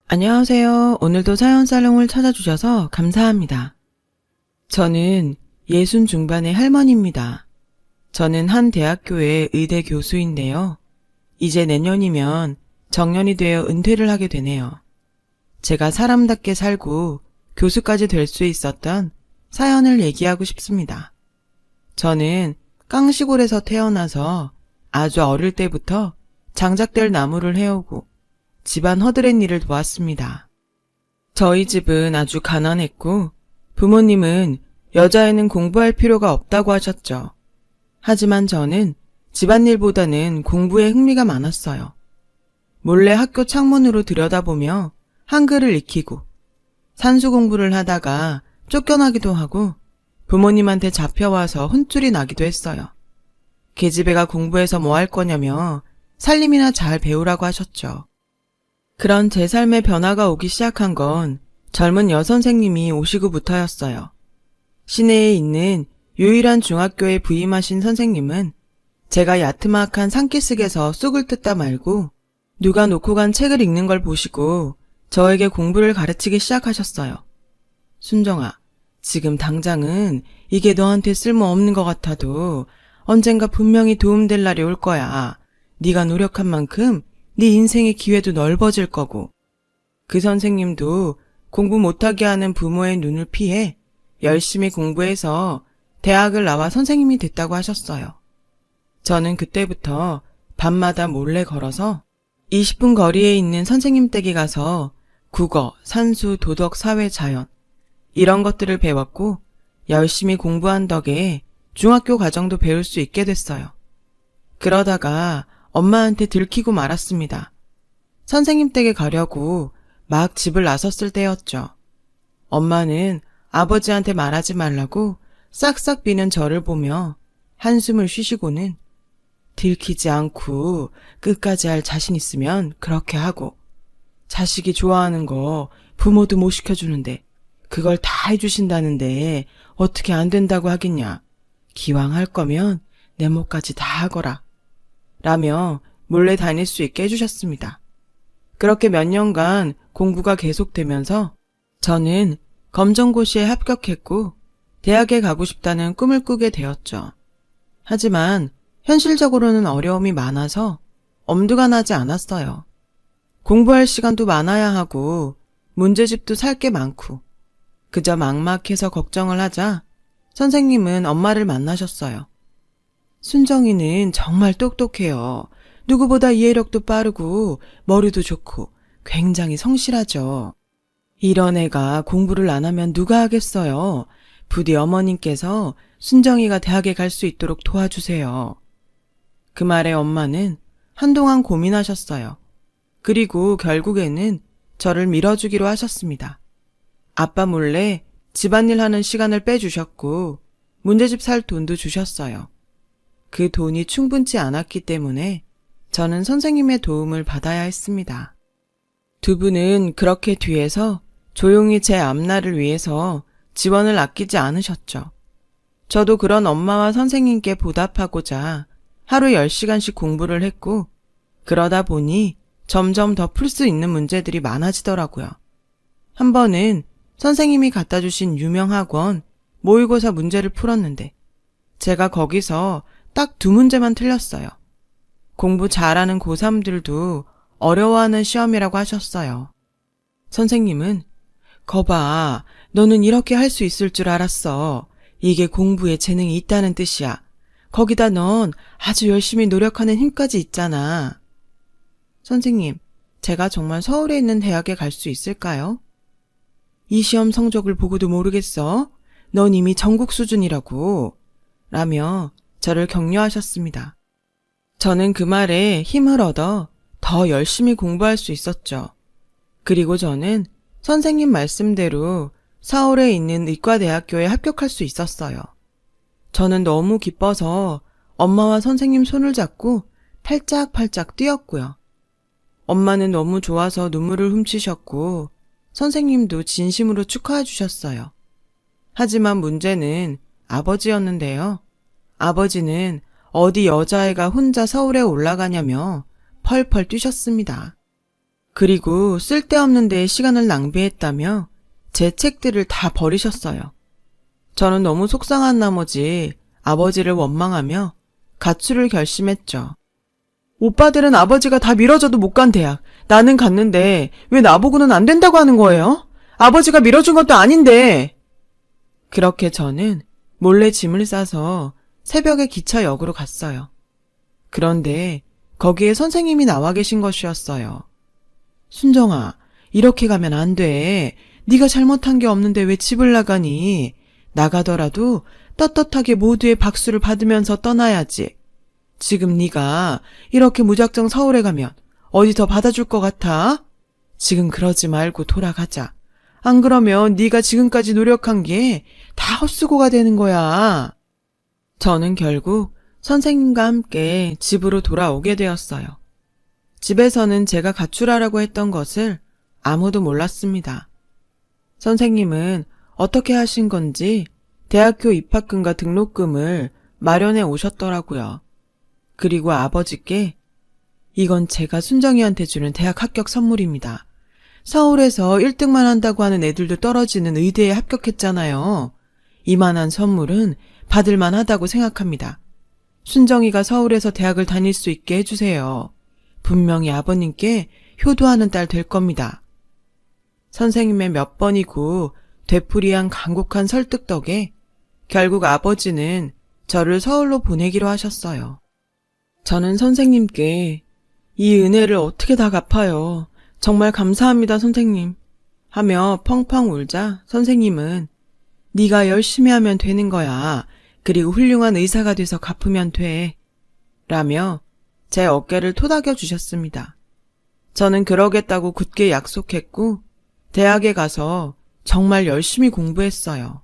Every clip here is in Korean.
안녕하세요. 오늘도 사연살롱을 찾아주셔서 감사합니다. 저는 60 중반의 할머니입니다. 저는 한 대학교의 의대 교수인데요. 이제 내년이면 정년이 되어 은퇴를 하게 되네요. 제가 사람답게 살고 교수까지 될 수 있었던 사연을 얘기하고 싶습니다. 저는 깡시골에서 태어나서 아주 어릴 때부터 장작될 나무를 해오고 집안 허드렛 일을 도왔습니다. 저희 집은 아주 가난했고 부모님은 여자애는 공부할 필요가 없다고 하셨죠. 하지만 저는 집안일보다는 공부에 흥미가 많았어요. 몰래 학교 창문으로 들여다보며 한글을 익히고 산수 공부를 하다가 쫓겨나기도 하고 부모님한테 잡혀와서 혼쭐이 나기도 했어요. 계집애가 공부해서 뭐 할 거냐며 살림이나 잘 배우라고 하셨죠. 그런 제 삶의 변화가 오기 시작한 건 젊은 여선생님이 오시고부터였어요. 시내에 있는 유일한 중학교에 부임하신 선생님은 제가 야트막한 산기슭에서 쑥을 뜯다 말고 누가 놓고 간 책을 읽는 걸 보시고 저에게 공부를 가르치기 시작하셨어요. 순정아, 지금 당장은 이게 너한테 쓸모없는 것 같아도 언젠가 분명히 도움될 날이 올 거야. 네가 노력한 만큼 네 인생의 기회도 넓어질 거고. 그 선생님도 공부 못하게 하는 부모의 눈을 피해 열심히 공부해서 대학을 나와 선생님이 됐다고 하셨어요. 저는 그때부터 밤마다 몰래 걸어서 20분 거리에 있는 선생님 댁에 가서 국어, 산수, 도덕, 사회, 자연 이런 것들을 배웠고 열심히 공부한 덕에 중학교 과정도 배울 수 있게 됐어요. 그러다가 엄마한테 들키고 말았습니다. 선생님 댁에 가려고 막 집을 나섰을 때였죠. 엄마는 아버지한테 말하지 말라고 싹싹 비는 저를 보며 한숨을 쉬시고는 들키지 않고 끝까지 할 자신 있으면 그렇게 하고 자식이 좋아하는 거 부모도 못 시켜주는데 그걸 다 해주신다는데 어떻게 안 된다고 하겠냐. 기왕 할 거면 내 몫까지 다 하거라. 라며 몰래 다닐 수 있게 해주셨습니다. 그렇게 몇 년간 공부가 계속되면서 저는 검정고시에 합격했고 대학에 가고 싶다는 꿈을 꾸게 되었죠. 하지만 현실적으로는 어려움이 많아서 엄두가 나지 않았어요. 공부할 시간도 많아야 하고 문제집도 살 게 많고 그저 막막해서 걱정을 하자 선생님은 엄마를 만나셨어요. 순정이는 정말 똑똑해요. 누구보다 이해력도 빠르고 머리도 좋고 굉장히 성실하죠. 이런 애가 공부를 안 하면 누가 하겠어요. 부디 어머님께서 순정이가 대학에 갈 수 있도록 도와주세요. 그 말에 엄마는 한동안 고민하셨어요. 그리고 결국에는 저를 밀어주기로 하셨습니다. 아빠 몰래 집안일 하는 시간을 빼주셨고 문제집 살 돈도 주셨어요. 그 돈이 충분치 않았기 때문에 저는 선생님의 도움을 받아야 했습니다. 두 분은 그렇게 뒤에서 조용히 제 앞날을 위해서 지원을 아끼지 않으셨죠. 저도 그런 엄마와 선생님께 보답하고자 하루 10시간씩 공부를 했고 그러다 보니 점점 더 풀 수 있는 문제들이 많아지더라고요. 한 번은 선생님이 갖다 주신 유명 학원 모의고사 문제를 풀었는데 제가 거기서 딱 2문제만 틀렸어요. 공부 잘하는 고3들도 어려워하는 시험이라고 하셨어요. 선생님은 거봐, 너는 이렇게 할 수 있을 줄 알았어. 이게 공부에 재능이 있다는 뜻이야. 거기다 넌 아주 열심히 노력하는 힘까지 있잖아. 선생님, 제가 정말 서울에 있는 대학에 갈 수 있을까요? 이 시험 성적을 보고도 모르겠어? 넌 이미 전국 수준이라고. 라며 저를 격려하셨습니다. 저는 그 말에 힘을 얻어 더 열심히 공부할 수 있었죠. 그리고 저는 선생님 말씀대로 서울에 있는 의과대학교에 합격할 수 있었어요. 저는 너무 기뻐서 엄마와 선생님 손을 잡고 팔짝팔짝 뛰었고요. 엄마는 너무 좋아서 눈물을 훔치셨고 선생님도 진심으로 축하해 주셨어요. 하지만 문제는 아버지였는데요. 아버지는 어디 여자애가 혼자 서울에 올라가냐며 펄펄 뛰셨습니다. 그리고 쓸데없는 데에 시간을 낭비했다며 제 책들을 다 버리셨어요. 저는 너무 속상한 나머지 아버지를 원망하며 가출을 결심했죠. 오빠들은 아버지가 다 밀어줘도 못 간 대학, 나는 갔는데 왜 나보고는 안 된다고 하는 거예요? 아버지가 밀어준 것도 아닌데. 그렇게 저는 몰래 짐을 싸서 새벽에 기차역으로 갔어요. 그런데 거기에 선생님이 나와 계신 것이었어요. 순정아, 이렇게 가면 안 돼. 네가 잘못한 게 없는데 왜 집을 나가니? 나가더라도 떳떳하게 모두의 박수를 받으면서 떠나야지. 지금 네가 이렇게 무작정 서울에 가면 어디 더 받아줄 것 같아? 지금 그러지 말고 돌아가자. 안 그러면 네가 지금까지 노력한 게 다 헛수고가 되는 거야. 저는 결국 선생님과 함께 집으로 돌아오게 되었어요. 집에서는 제가 가출하라고 했던 것을 아무도 몰랐습니다. 선생님은 어떻게 하신 건지 대학교 입학금과 등록금을 마련해 오셨더라고요. 그리고 아버지께 이건 제가 순정이한테 주는 대학 합격 선물입니다. 서울에서 1등만 한다고 하는 애들도 떨어지는 의대에 합격했잖아요. 이만한 선물은 받을만 하다고 생각합니다. 순정이가 서울에서 대학을 다닐 수 있게 해주세요. 분명히 아버님께 효도하는 딸 될 겁니다. 선생님의 몇 번이고 되풀이한 간곡한 설득 덕에 결국 아버지는 저를 서울로 보내기로 하셨어요. 저는 선생님께 이 은혜를 어떻게 다 갚아요. 정말 감사합니다, 선생님. 하며 펑펑 울자 선생님은 네가 열심히 하면 되는 거야. 그리고 훌륭한 의사가 돼서 갚으면 돼. 라며 제 어깨를 토닥여 주셨습니다. 저는 그러겠다고 굳게 약속했고 대학에 가서 정말 열심히 공부했어요.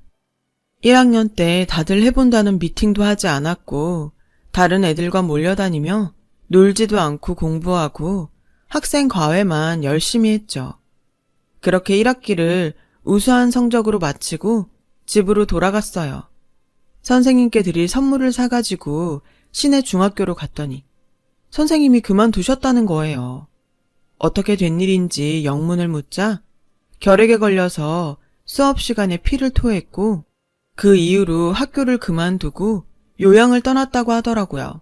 1학년 때 다들 해본다는 미팅도 하지 않았고 다른 애들과 몰려다니며 놀지도 않고 공부하고 학생 과외만 열심히 했죠. 그렇게 1학기를 우수한 성적으로 마치고 집으로 돌아갔어요. 선생님께 드릴 선물을 사가지고 시내 중학교로 갔더니 선생님이 그만두셨다는 거예요. 어떻게 된 일인지 영문을 묻자 결핵에 걸려서 수업 시간에 피를 토했고 그 이후로 학교를 그만두고 요양을 떠났다고 하더라고요.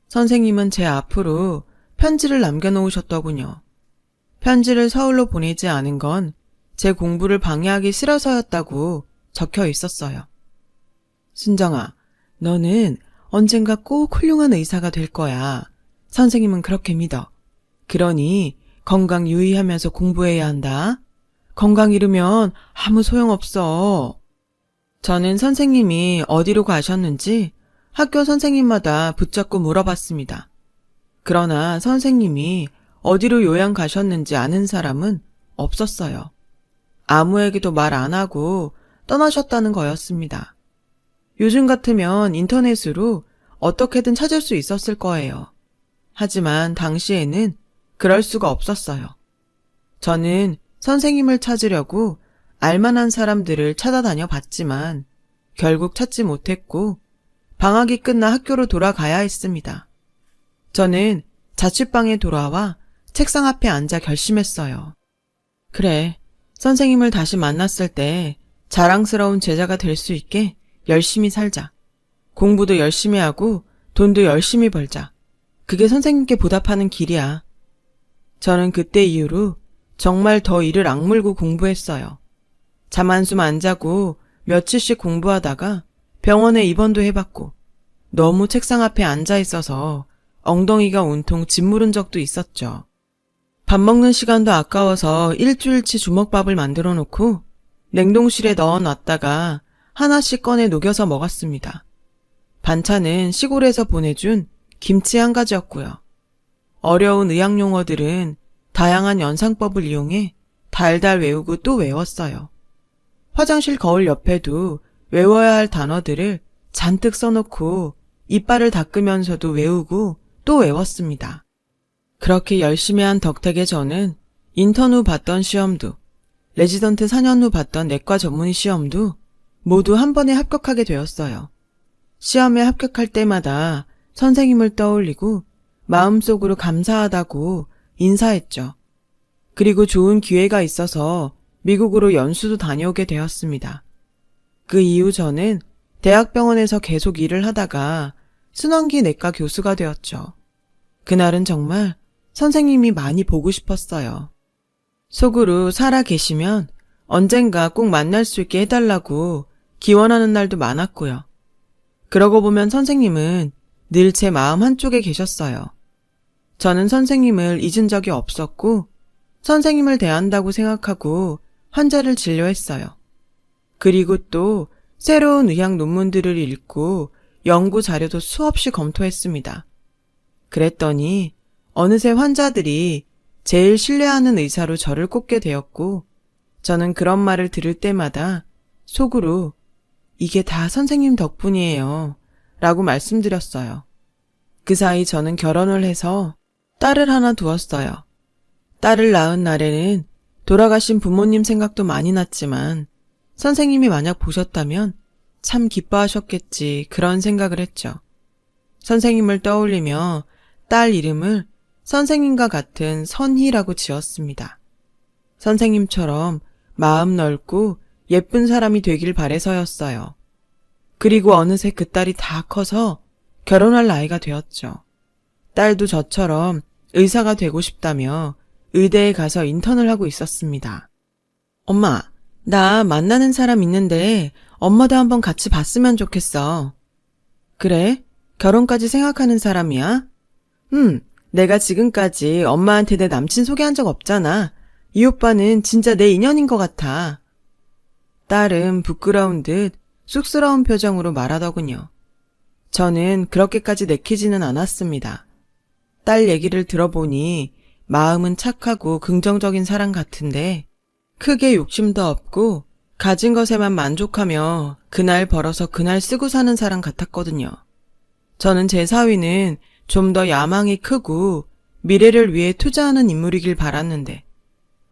선생님은 제 앞으로 편지를 남겨놓으셨더군요. 편지를 서울로 보내지 않은 건 제 공부를 방해하기 싫어서였다고 적혀 있었어요. 순정아, 너는 언젠가 꼭 훌륭한 의사가 될 거야. 선생님은 그렇게 믿어. 그러니 건강 유의하면서 공부해야 한다. 건강 잃으면 아무 소용없어. 저는 선생님이 어디로 가셨는지 학교 선생님마다 붙잡고 물어봤습니다. 그러나 선생님이 어디로 요양 가셨는지 아는 사람은 없었어요. 아무에게도 말 안 하고 떠나셨다는 거였습니다. 요즘 같으면 인터넷으로 어떻게든 찾을 수 있었을 거예요. 하지만 당시에는 그럴 수가 없었어요. 저는 선생님을 찾으려고 알만한 사람들을 찾아다녀 봤지만 결국 찾지 못했고 방학이 끝나 학교로 돌아가야 했습니다. 저는 자취방에 돌아와 책상 앞에 앉아 결심했어요. 그래, 선생님을 다시 만났을 때 자랑스러운 제자가 될 수 있게 열심히 살자. 공부도 열심히 하고 돈도 열심히 벌자. 그게 선생님께 보답하는 길이야. 저는 그때 이후로 정말 더 이를 악물고 공부했어요. 잠 한숨 안 자고 며칠씩 공부하다가 병원에 입원도 해봤고 너무 책상 앞에 앉아 있어서 엉덩이가 온통 짓무른 적도 있었죠. 밥 먹는 시간도 아까워서 일주일치 주먹밥을 만들어 놓고 냉동실에 넣어놨다가 하나씩 꺼내 녹여서 먹었습니다. 반찬은 시골에서 보내준 김치 한 가지였고요. 어려운 의학 용어들은 다양한 연상법을 이용해 달달 외우고 또 외웠어요. 화장실 거울 옆에도 외워야 할 단어들을 잔뜩 써놓고 이빨을 닦으면서도 외우고 또 외웠습니다. 그렇게 열심히 한 덕택에 저는 인턴 후 봤던 시험도 레지던트 4년 후 봤던 내과 전문 시험도 모두 한 번에 합격하게 되었어요. 시험에 합격할 때마다 선생님을 떠올리고 마음속으로 감사하다고 인사했죠. 그리고 좋은 기회가 있어서 미국으로 연수도 다녀오게 되었습니다. 그 이후 저는 대학병원에서 계속 일을 하다가 순환기 내과 교수가 되었죠. 그날은 정말 선생님이 많이 보고 싶었어요. 속으로 살아 계시면 언젠가 꼭 만날 수 있게 해달라고 기원하는 날도 많았고요. 그러고 보면 선생님은 늘 제 마음 한쪽에 계셨어요. 저는 선생님을 잊은 적이 없었고 선생님을 대한다고 생각하고 환자를 진료했어요. 그리고 또 새로운 의학 논문들을 읽고 연구 자료도 수없이 검토했습니다. 그랬더니 어느새 환자들이 제일 신뢰하는 의사로 저를 꼽게 되었고 저는 그런 말을 들을 때마다 속으로 이게 다 선생님 덕분이에요 라고 말씀드렸어요. 그 사이 저는 결혼을 해서 딸을 하나 두었어요. 딸을 낳은 날에는 돌아가신 부모님 생각도 많이 났지만 선생님이 만약 보셨다면 참 기뻐하셨겠지 그런 생각을 했죠. 선생님을 떠올리며 딸 이름을 선생님과 같은 선희라고 지었습니다. 선생님처럼 마음 넓고 예쁜 사람이 되길 바래서였어요. 그리고 어느새 그 딸이 다 커서 결혼할 나이가 되었죠. 딸도 저처럼 의사가 되고 싶다며 의대에 가서 인턴을 하고 있었습니다. 엄마, 나 만나는 사람 있는데 엄마도 한번 같이 봤으면 좋겠어. 그래? 결혼까지 생각하는 사람이야? 내가 지금까지 엄마한테 내 남친 소개한 적 없잖아. 이 오빠는 진짜 내 인연인 것 같아. 딸은 부끄러운 듯 쑥스러운 표정으로 말하더군요. 저는 그렇게까지 내키지는 않았습니다. 딸 얘기를 들어보니 마음은 착하고 긍정적인 사람 같은데 크게 욕심도 없고 가진 것에만 만족하며 그날 벌어서 그날 쓰고 사는 사람 같았거든요. 저는 제 사위는 좀 더 야망이 크고 미래를 위해 투자하는 인물이길 바랐는데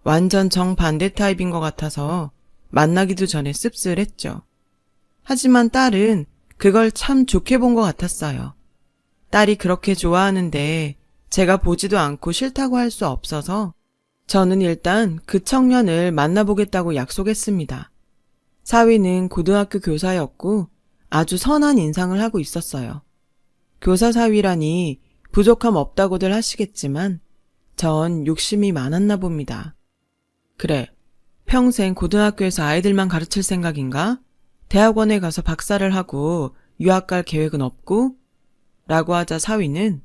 완전 정반대 타입인 것 같아서 만나기도 전에 씁쓸했죠. 하지만 딸은 그걸 참 좋게 본 것 같았어요. 딸이 그렇게 좋아하는데 제가 보지도 않고 싫다고 할 수 없어서 저는 일단 그 청년을 만나보겠다고 약속했습니다. 사위는 고등학교 교사였고 아주 선한 인상을 하고 있었어요. 교사 사위라니 부족함 없다고들 하시겠지만 전 욕심이 많았나 봅니다. 그래, 평생 고등학교에서 아이들만 가르칠 생각인가? 대학원에 가서 박사를 하고 유학 갈 계획은 없고? 라고 하자 사위는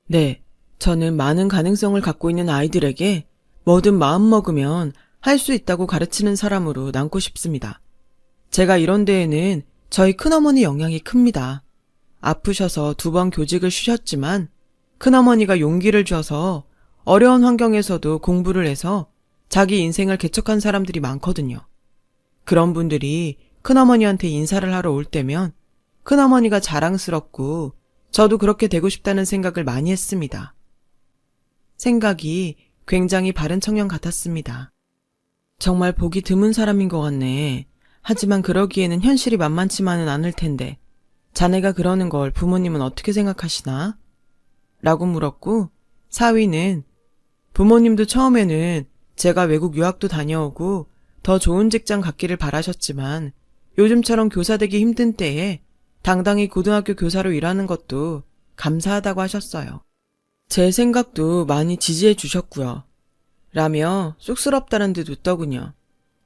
네, 저는 많은 가능성을 갖고 있는 아이들에게 뭐든 마음먹으면 할 수 있다고 가르치는 사람으로 남고 싶습니다. 제가 이런 데에는 저희 큰어머니 영향이 큽니다. 아프셔서 2번 교직을 쉬셨지만 큰어머니가 용기를 줘서 어려운 환경에서도 공부를 해서 자기 인생을 개척한 사람들이 많거든요. 그런 분들이 큰어머니한테 인사를 하러 올 때면 큰어머니가 자랑스럽고 저도 그렇게 되고 싶다는 생각을 많이 했습니다. 생각이 굉장히 바른 청년 같았습니다. 정말 보기 드문 사람인 것 같네. 하지만 그러기에는 현실이 만만치만은 않을 텐데 자네가 그러는 걸 부모님은 어떻게 생각하시나? 라고 물었고 사위는 부모님도 처음에는 제가 외국 유학도 다녀오고 더 좋은 직장 갖기를 바라셨지만 요즘처럼 교사 되기 힘든 때에 당당히 고등학교 교사로 일하는 것도 감사하다고 하셨어요. 제 생각도 많이 지지해 주셨고요. 라며 쑥스럽다는 듯 웃더군요.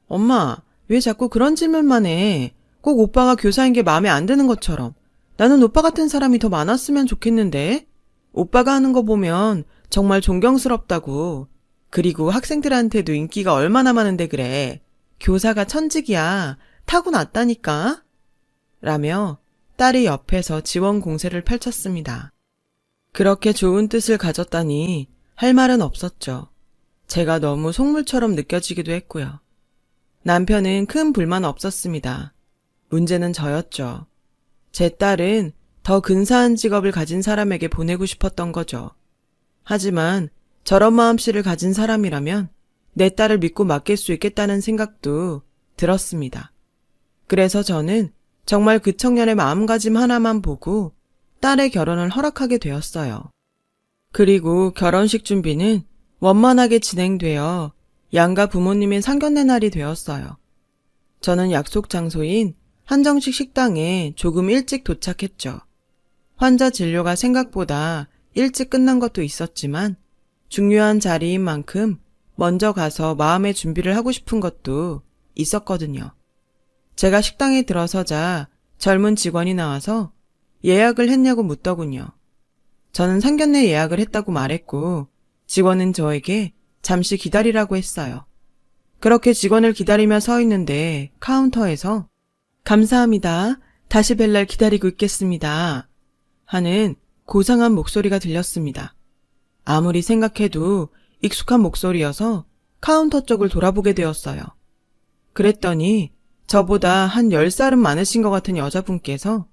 엄마, 왜 자꾸 그런 질문만 해? 꼭 오빠가 교사인 게 마음에 안 드는 것처럼. 나는 오빠 같은 사람이 더 많았으면 좋겠는데? 오빠가 하는 거 보면 정말 존경스럽다고. 그리고 학생들한테도 인기가 얼마나 많은데 그래. 교사가 천직이야. 타고났다니까. 라며 딸이 옆에서 지원 공세를 펼쳤습니다. 그렇게 좋은 뜻을 가졌다니 할 말은 없었죠. 제가 너무 속물처럼 느껴지기도 했고요. 남편은 큰 불만 없었습니다. 문제는 저였죠. 제 딸은 더 근사한 직업을 가진 사람에게 보내고 싶었던 거죠. 하지만 저런 마음씨를 가진 사람이라면 내 딸을 믿고 맡길 수 있겠다는 생각도 들었습니다. 그래서 저는 정말 그 청년의 마음가짐 하나만 보고 딸의 결혼을 허락하게 되었어요. 그리고 결혼식 준비는 원만하게 진행되어 양가 부모님의 상견례 날이 되었어요. 저는 약속 장소인 한정식 식당에 조금 일찍 도착했죠. 환자 진료가 생각보다 일찍 끝난 것도 있었지만 중요한 자리인 만큼 먼저 가서 마음의 준비를 하고 싶은 것도 있었거든요. 제가 식당에 들어서자 젊은 직원이 나와서 예약을 했냐고 묻더군요. 저는 상견례 예약을 했다고 말했고 직원은 저에게 잠시 기다리라고 했어요. 그렇게 직원을 기다리며 서 있는데 카운터에서 감사합니다. 다시 뵐 날 기다리고 있겠습니다. 하는 고상한 목소리가 들렸습니다. 아무리 생각해도 익숙한 목소리여서 카운터 쪽을 돌아보게 되었어요. 그랬더니 저보다 한 10살은 많으신 것 같은 여자분께서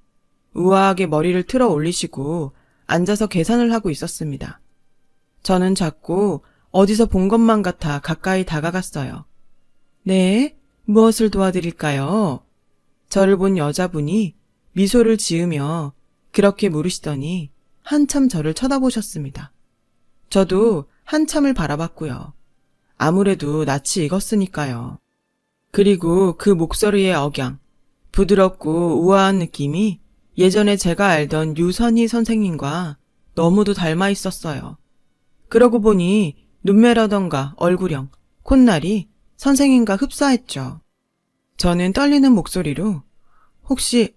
우아하게 머리를 틀어 올리시고 앉아서 계산을 하고 있었습니다. 저는 자꾸 어디서 본 것만 같아 가까이 다가갔어요. 네, 무엇을 도와드릴까요? 저를 본 여자분이 미소를 지으며 그렇게 물으시더니 한참 저를 쳐다보셨습니다. 저도 한참을 바라봤고요. 아무래도 낯이 익었으니까요. 그리고 그 목소리의 억양, 부드럽고 우아한 느낌이 예전에 제가 알던 유선희 선생님과 너무도 닮아 있었어요. 그러고 보니 눈매라던가 얼굴형, 콧날이 선생님과 흡사했죠. 저는 떨리는 목소리로 혹시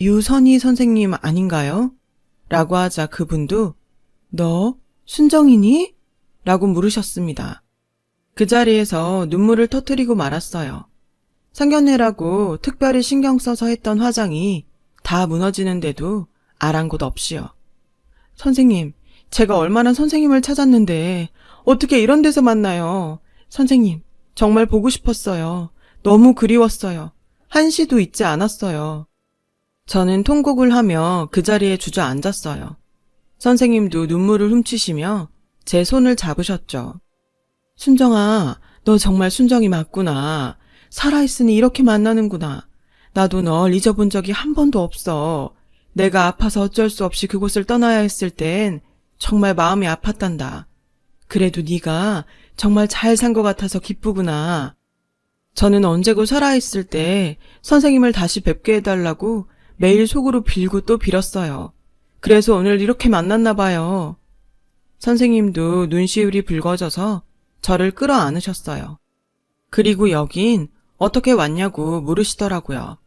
유선희 선생님 아닌가요? 라고 하자 그분도 너 순정이니? 라고 물으셨습니다. 그 자리에서 눈물을 터뜨리고 말았어요. 상견례라고 특별히 신경 써서 했던 화장이 다 무너지는데도 아랑곳 없이요. 선생님, 제가 얼마나 선생님을 찾았는데 어떻게 이런 데서 만나요? 선생님, 정말 보고 싶었어요. 너무 그리웠어요. 한시도 잊지 않았어요. 저는 통곡을 하며 그 자리에 주저앉았어요. 선생님도 눈물을 훔치시며 제 손을 잡으셨죠. 순정아, 너 정말 순정이 맞구나. 살아있으니 이렇게 만나는구나. 나도 널 잊어본 적이 한 번도 없어. 내가 아파서 어쩔 수 없이 그곳을 떠나야 했을 땐 정말 마음이 아팠단다. 그래도 네가 정말 잘 산 것 같아서 기쁘구나. 저는 언제고 살아있을 때 선생님을 다시 뵙게 해달라고 매일 속으로 빌고 또 빌었어요. 그래서 오늘 이렇게 만났나 봐요. 선생님도 눈시울이 붉어져서 저를 끌어안으셨어요. 그리고 여긴 어떻게 왔냐고 물으시더라고요.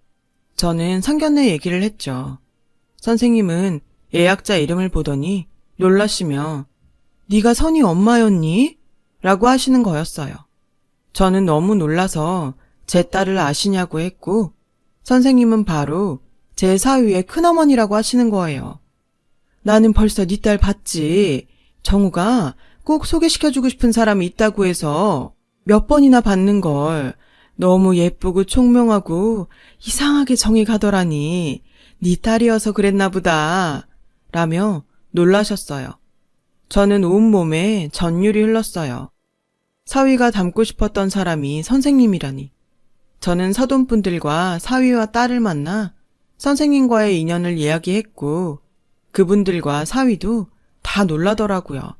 저는 상견례 얘기를 했죠. 선생님은 예약자 이름을 보더니 놀라시며 네가 선희 엄마였니? 라고 하시는 거였어요. 저는 너무 놀라서 제 딸을 아시냐고 했고 선생님은 바로 제 사위의 큰어머니라고 하시는 거예요. 나는 벌써 네 딸 봤지. 정우가 꼭 소개시켜주고 싶은 사람이 있다고 해서 몇 번이나 봤는걸. 너무 예쁘고 총명하고 이상하게 정이 가더라니. 네 딸이어서 그랬나 보다. 라며 놀라셨어요. 저는 온몸에 전율이 흘렀어요. 사위가 닮고 싶었던 사람이 선생님이라니. 저는 사돈분들과 사위와 딸을 만나 선생님과의 인연을 이야기했고 그분들과 사위도 다 놀라더라고요.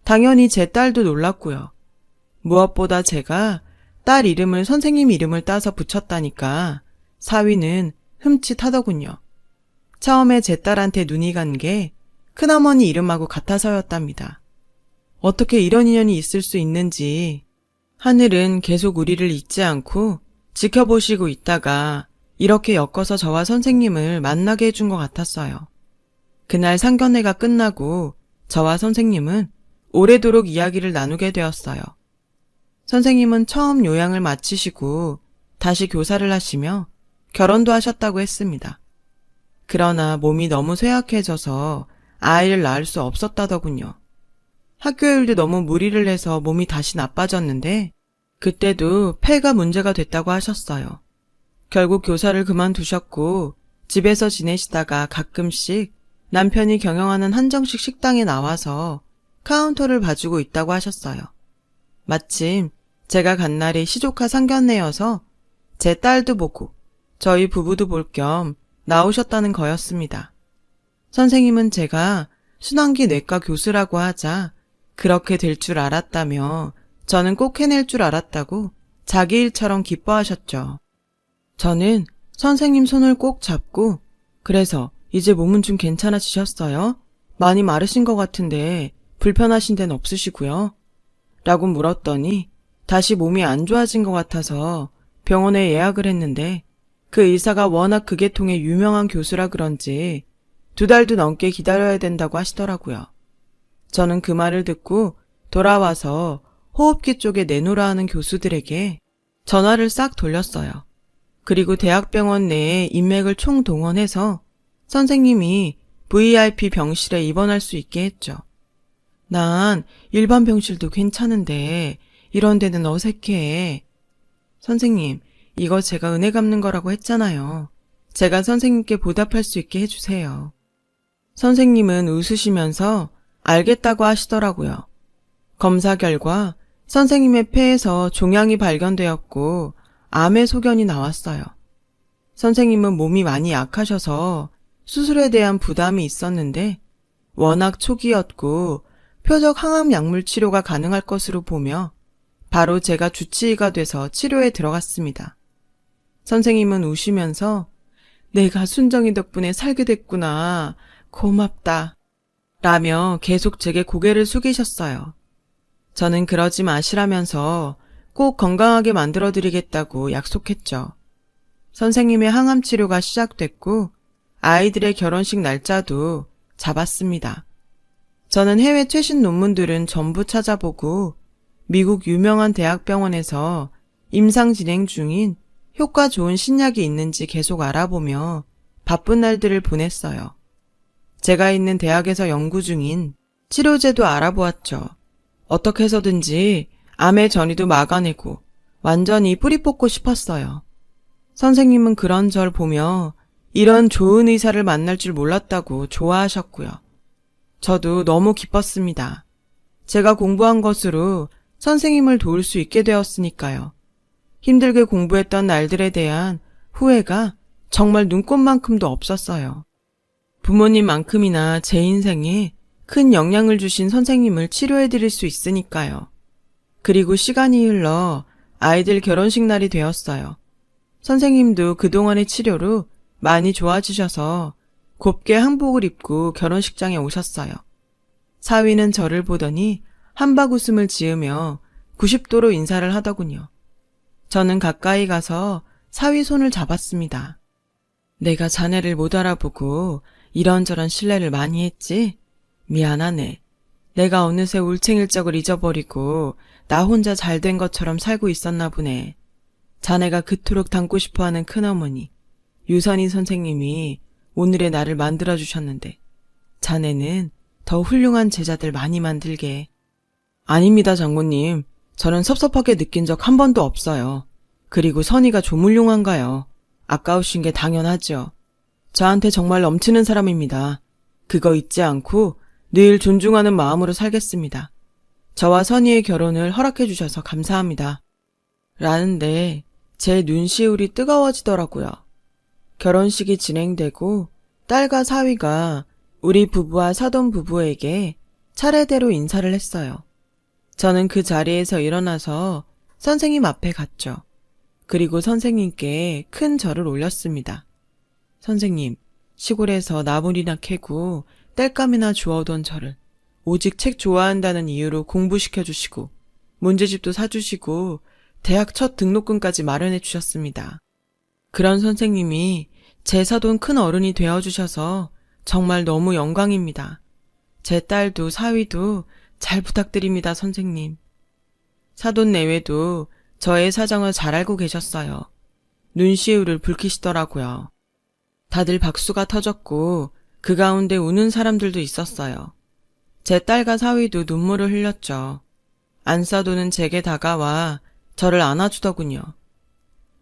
당연히 제 딸도 놀랐고요. 무엇보다 제가 딸 이름을 선생님 이름을 따서 붙였다니까 사위는 흠칫하더군요. 처음에 제 딸한테 눈이 간 게 큰어머니 이름하고 같아서였답니다. 어떻게 이런 인연이 있을 수 있는지 하늘은 계속 우리를 잊지 않고 지켜보시고 있다가 이렇게 엮어서 저와 선생님을 만나게 해준 것 같았어요. 그날 상견례가 끝나고 저와 선생님은 오래도록 이야기를 나누게 되었어요. 선생님은 처음 요양을 마치시고 다시 교사를 하시며 결혼도 하셨다고 했습니다. 그러나 몸이 너무 쇠약해져서 아이를 낳을 수 없었다더군요. 학교 일도 너무 무리를 해서 몸이 다시 나빠졌는데 그때도 폐가 문제가 됐다고 하셨어요. 결국 교사를 그만두셨고 집에서 지내시다가 가끔씩 남편이 경영하는 한정식 식당에 나와서 카운터를 봐주고 있다고 하셨어요. 마침 제가 간 날이 시조카 상견례여서 제 딸도 보고 저희 부부도 볼 겸 나오셨다는 거였습니다. 선생님은 제가 순환기 내과 교수라고 하자 그렇게 될 줄 알았다며 저는 꼭 해낼 줄 알았다고 자기 일처럼 기뻐하셨죠. 저는 선생님 손을 꼭 잡고 그래서 이제 몸은 좀 괜찮아지셨어요? 많이 마르신 것 같은데 불편하신 데는 없으시고요. 라고 물었더니 다시 몸이 안 좋아진 것 같아서 병원에 예약을 했는데 그 의사가 워낙 그 계통의 유명한 교수라 그런지 2달도 넘게 기다려야 된다고 하시더라고요. 저는 그 말을 듣고 돌아와서 호흡기 쪽에 내놓으라 하는 교수들에게 전화를 싹 돌렸어요. 그리고 대학병원 내에 인맥을 총동원해서 선생님이 VIP 병실에 입원할 수 있게 했죠. 난 일반 병실도 괜찮은데 이런 데는 어색해. 선생님, 이거 제가 은혜 갚는 거라고 했잖아요. 제가 선생님께 보답할 수 있게 해주세요. 선생님은 웃으시면서 알겠다고 하시더라고요. 검사 결과 선생님의 폐에서 종양이 발견되었고 암의 소견이 나왔어요. 선생님은 몸이 많이 약하셔서 수술에 대한 부담이 있었는데 워낙 초기였고 표적 항암 약물 치료가 가능할 것으로 보며 바로 제가 주치의가 돼서 치료에 들어갔습니다. 선생님은 우시면서 내가 순정이 덕분에 살게 됐구나. 고맙다. 라며 계속 제게 고개를 숙이셨어요. 저는 그러지 마시라면서 꼭 건강하게 만들어드리겠다고 약속했죠. 선생님의 항암 치료가 시작됐고 아이들의 결혼식 날짜도 잡았습니다. 저는 해외 최신 논문들은 전부 찾아보고 미국 유명한 대학병원에서 임상 진행 중인 효과 좋은 신약이 있는지 계속 알아보며 바쁜 날들을 보냈어요. 제가 있는 대학에서 연구 중인 치료제도 알아보았죠. 어떻게 해서든지 암의 전이도 막아내고 완전히 뿌리 뽑고 싶었어요. 선생님은 그런 절 보며 이런 좋은 의사를 만날 줄 몰랐다고 좋아하셨고요. 저도 너무 기뻤습니다. 제가 공부한 것으로 선생님을 도울 수 있게 되었으니까요. 힘들게 공부했던 날들에 대한 후회가 정말 눈꼽만큼도 없었어요. 부모님만큼이나 제 인생에 큰 영향을 주신 선생님을 치료해드릴 수 있으니까요. 그리고 시간이 흘러 아이들 결혼식 날이 되었어요. 선생님도 그동안의 치료로 많이 좋아지셔서 곱게 한복을 입고 결혼식장에 오셨어요. 사위는 저를 보더니 한박 웃음을 지으며 90도로 인사를 하더군요. 저는 가까이 가서 사위 손을 잡았습니다. 내가 자네를 못 알아보고 이런저런 신뢰를 많이 했지? 미안하네. 내가 어느새 울챙일적을 잊어버리고 나 혼자 잘된 것처럼 살고 있었나 보네. 자네가 그토록 닮고 싶어하는 큰어머니 유선희 선생님이 오늘의 나를 만들어주셨는데 자네는 더 훌륭한 제자들 많이 만들게. 아닙니다, 장모님. 저는 섭섭하게 느낀 적 한 번도 없어요. 그리고 선희가 조물룡한가요? 아까우신 게 당연하죠. 저한테 정말 넘치는 사람입니다. 그거 잊지 않고 늘 존중하는 마음으로 살겠습니다. 저와 선희의 결혼을 허락해 주셔서 감사합니다. 라는데 제 눈시울이 뜨거워지더라고요. 결혼식이 진행되고 딸과 사위가 우리 부부와 사돈 부부에게 차례대로 인사를 했어요. 저는 그 자리에서 일어나서 선생님 앞에 갔죠. 그리고 선생님께 큰 절을 올렸습니다. 선생님, 시골에서 나물이나 캐고 땔감이나 주워오던 저를 오직 책 좋아한다는 이유로 공부시켜주시고 문제집도 사주시고 대학 첫 등록금까지 마련해 주셨습니다. 그런 선생님이 제 사돈 큰 어른이 되어주셔서 정말 너무 영광입니다. 제 딸도 사위도 잘 부탁드립니다, 선생님. 사돈 내외도 저의 사정을 잘 알고 계셨어요. 눈시울을 붉히시더라고요. 다들 박수가 터졌고 그 가운데 우는 사람들도 있었어요. 제 딸과 사위도 눈물을 흘렸죠. 안사돈은 제게 다가와 저를 안아주더군요.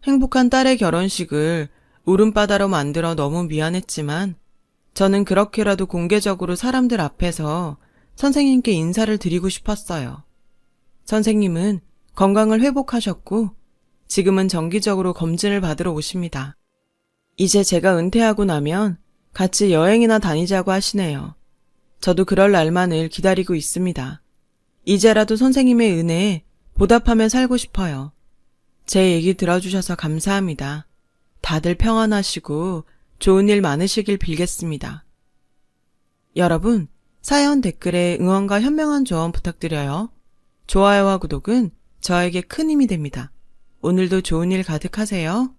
행복한 딸의 결혼식을 울음바다로 만들어 너무 미안했지만 저는 그렇게라도 공개적으로 사람들 앞에서 선생님께 인사를 드리고 싶었어요. 선생님은 건강을 회복하셨고 지금은 정기적으로 검진을 받으러 오십니다. 이제 제가 은퇴하고 나면 같이 여행이나 다니자고 하시네요. 저도 그럴 날만을 기다리고 있습니다. 이제라도 선생님의 은혜에 보답하며 살고 싶어요. 제 얘기 들어주셔서 감사합니다. 다들 평안하시고 좋은 일 많으시길 빌겠습니다. 여러분, 사연 댓글에 응원과 현명한 조언 부탁드려요. 좋아요와 구독은 저에게 큰 힘이 됩니다. 오늘도 좋은 일 가득하세요.